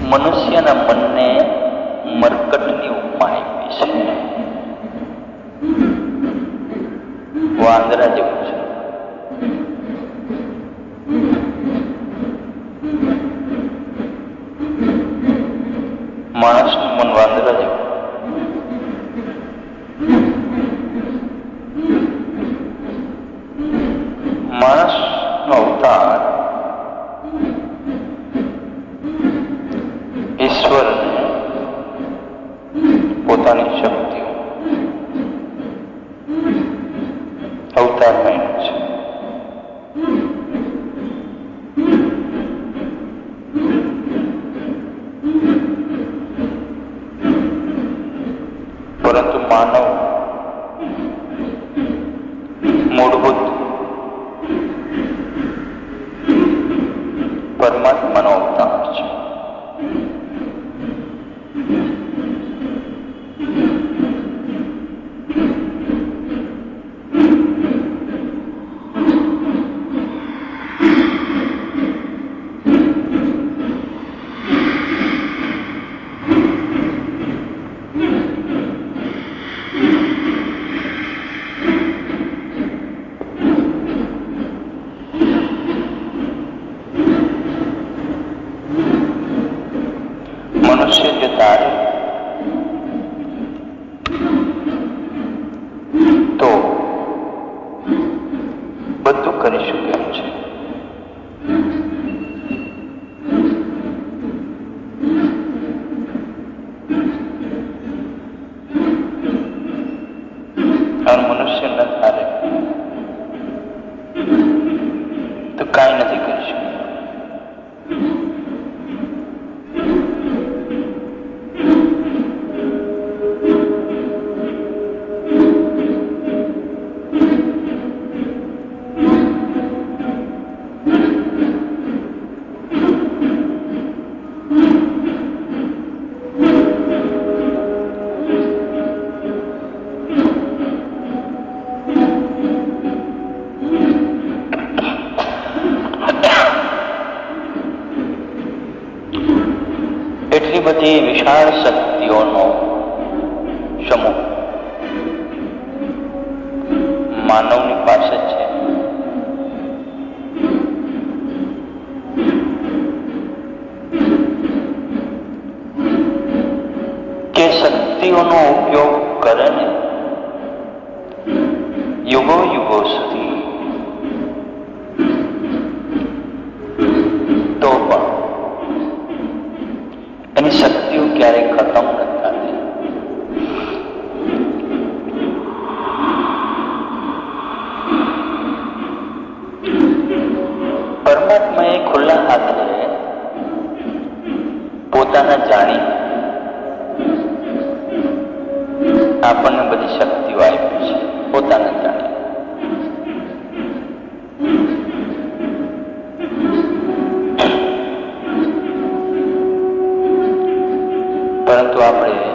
મનુષ્યના મનને મરકટની ઉપમા આપી છે. વાંદરા જેવું છે. માણસનું મન વાંદરા જેવું. માણસનો અવતાર ઈશ્વરને પોતાની શક્તિઓ અવતાર માન્યો છે. પરંતુ માનવ મૂળભૂત પરમાત્માનો અવતાર છે. મનુષ્ય જો તારે તો બધું કરી શકે એમ છે. અને મનુષ્ય ન તારે તો કાંઈ નથી કરી શકતું. એટલી બધી વિશાળ શક્તિઓનો સમૂહ માનવની પાસે છે. કે શક્તિઓનો ઉપયોગ કરે ને યુગો યુગો સુધી તો પણ એની શક્તિઓ ક્યારેય ખતમ નથી થતી. પરમાત્માએ ખુલ્લા હાથે પોતાના જાણી આપણને બધી શક્તિઓ આપી છે. પોતાના જાણી પરંતુ આપણે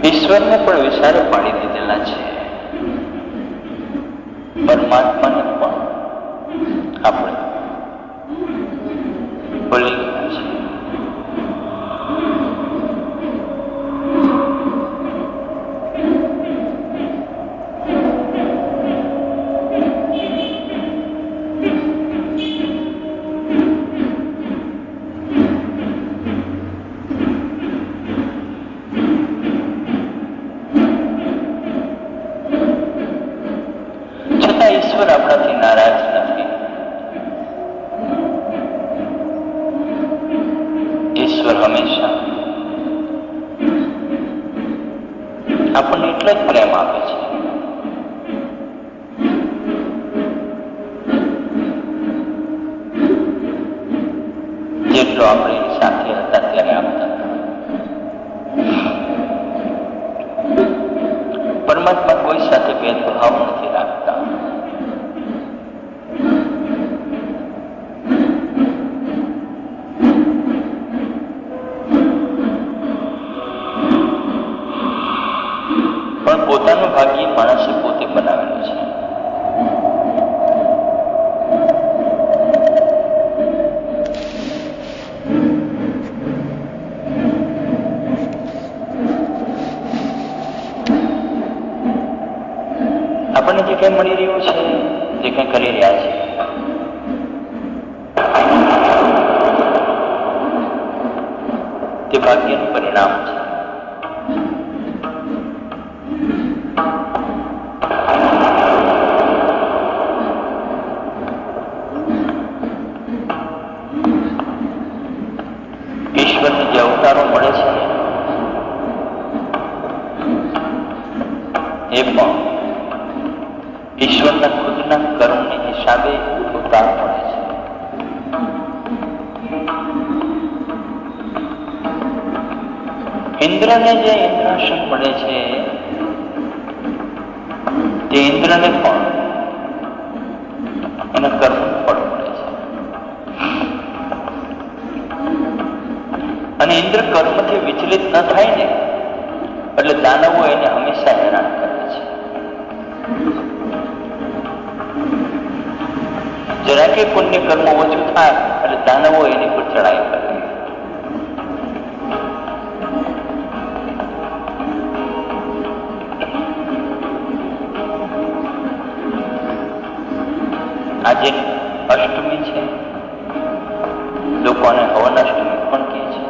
ઈશ્વરને પણ વિચારે પાડી દીધેલા છે. પરમાત્માને પણ આપણે ભૂલી ગયા છે. ઈશ્વર આપણાથી નારાજ નથી. ઈશ્વર હંમેશા આપણને એટલો જ પ્રેમ આપે છે જેટલો આપણે એની સાથે હતા ત્યારે આપતા હતા. પરમાત્મા કોઈ સાથે ભેદભાવ નથી રાખતા. જે મળી રહ્યું છે, જે કંઈ કરી રહ્યા છે, તે ભાગ્યનું પરિણામ છે. ઈશ્વરને જે અવતારો મળે છે એ પણ ઈશ્વરના ખુદના કર્મની હિસાબે અવતાર મળે છે. ઇન્દ્રને જે ઇન્દ્રાસન મળે છે તે ઇન્દ્રને પણ એના કર્મનું ફળ મળે છે. અને ઇન્દ્ર કર્મથી વિચલિત ન થાય ને એટલે દાનવો એને હંમેશા હેરાન કરે છે. જરા કે પુણ્ય કર્મ ઓછું થાય એટલે દાનવો એની પર ચડાઈ કરે. આજે અષ્ટમી છે, લોકોને હવન અષ્ટમી પણ કહે છે.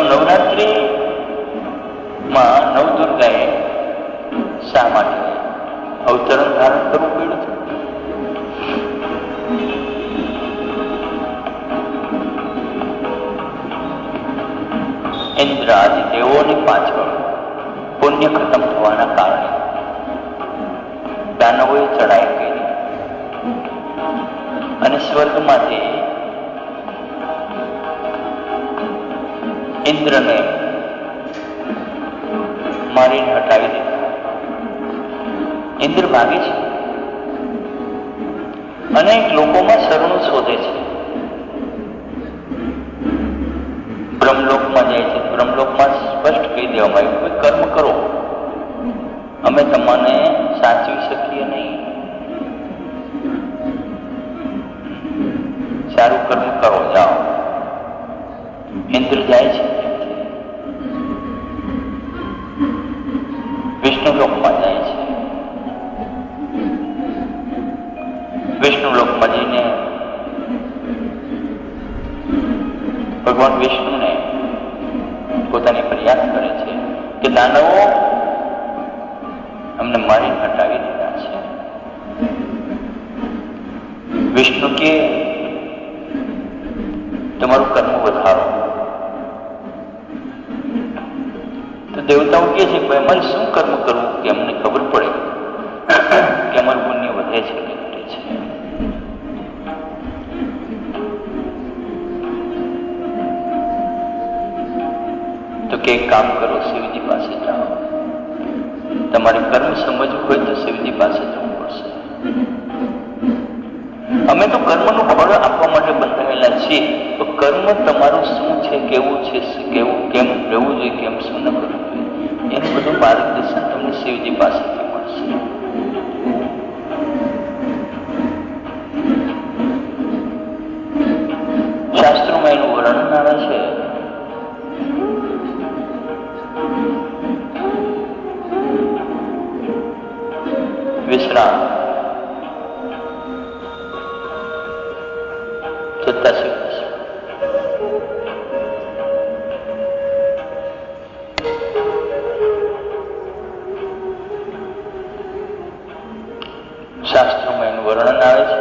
નવરાત્રિમાં નવદુર્ગાએ શા માટે અવતરણ ધારણ કરવું પડ્યું હતું? ઇન્દ્ર આદિ દેવોની પાછળ પુણ્ય ખતમ થવાના કારણે દાનવોએ ચડાઈ કરી અને સ્વર્ગમાંથી ઇન્દ્રને મારીને હટાવી દીધા. ઇન્દ્ર ભાગે છે, અનેક લોકોમાં શરણું શોધે છે. બ્રહ્મલોકમાં જાય છે. બ્રહ્મલોકમાં સ્પષ્ટ કહી દેવામાં આવ્યું કે કર્મ કરો, અમે તમને સાચવી શકીએ નહીં. સારું કર્મ કરો, જાઓ. ઇન્દ્ર જાય છે. વિષ્ણુ લોકમાં જાય છે. વિષ્ણુ લોકમાં જઈને ભગવાન વિષ્ણુને પોતાની ફરિયાદ કરે છે કે દાનવો અમને મારી હટાવી દીધા છે. વિષ્ણુ કે તમારું કર્મ વધારો. તો દેવતાઓ કહે છે કે અમારે શું કર્મ કરવું કે અમને ખબર પડે કે અમારું પુણ્ય વધે છે કે ઘટે છે. તો કે એક કામ કરો, શિવજી પાસે જાઓ. તમારે કર્મ સમજવું હોય તો શિવજી પાસે જવું પડશે. અમે તો કર્મનું ફળ આપવા માટે બંધાયેલા છીએ. તો કર્મ તમારું શું છે, કેવું છે, કેવું કેમ રહેવું જોઈએ, કેમ શું ન કરવું જોઈએ, એનું બધું માર્ગદર્શન તમને શિવજી પાસેથી મળશે. શાસ્ત્રોમાં એનું વર્ણન આવે છે. વિશ્રામ 87 શાસ્ત્રોમાં એનું વર્ણન આવે છે.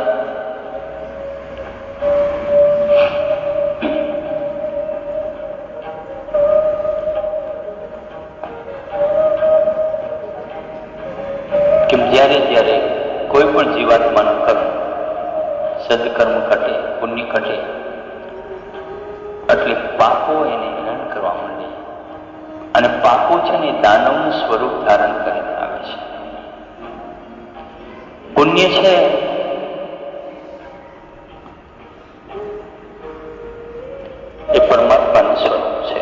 કે જ્યારે જ્યારે કોઈ પણ જીવાત્માનું કર્મ, સદકર્મ ઘટે, પુણ્ય ઘટે એટલે પાપો એને હેરાન કરવા માંડે. અને પાપો છે ને દાનવનું સ્વરૂપ ધારણ કરીને આવે છે. પુણ્ય છે એ પરમાત્મા સ્વરૂપ છે.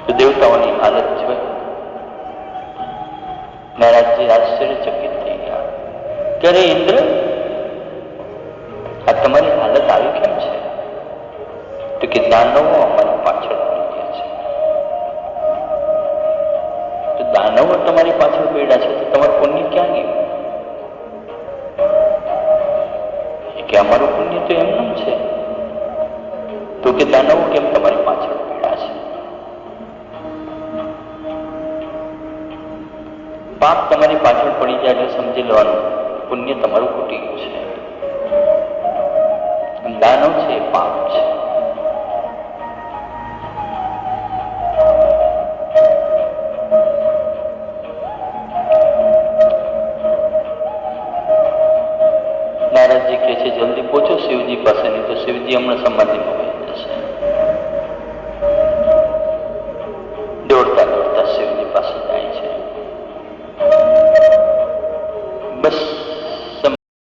તો દેવતાઓની હાલત જોઈ મહારાજજી આશ્ચર્યચકિત થઈ ગયા કે અરે ઇન્દ્ર, આ તમારી હાલત આવી કેમ છે? તો કે દાનવો અમારી પાછળ પડી ગયા છે. તો દાનવો તમારી પાછળ પડ્યા છે તો તમારું પુણ્ય ક્યાં ગયું? કે અમારું પુણ્ય તો એમનું છે. તો કે દાનવો કેમ તમારી પાછળ પડ્યા છે? પાપ તમારી પાછળ પડી જાય એટલે સમજી લેવાનું પુણ્ય તમારું ખૂટી ગયું છે. દાનવ છે એ પાપ છે. મહારાજજી કહે છે જલ્દી પહોંચો શિવજી પાસે, નહીં તો શિવજી હમણાં સમાધિમાં હોય.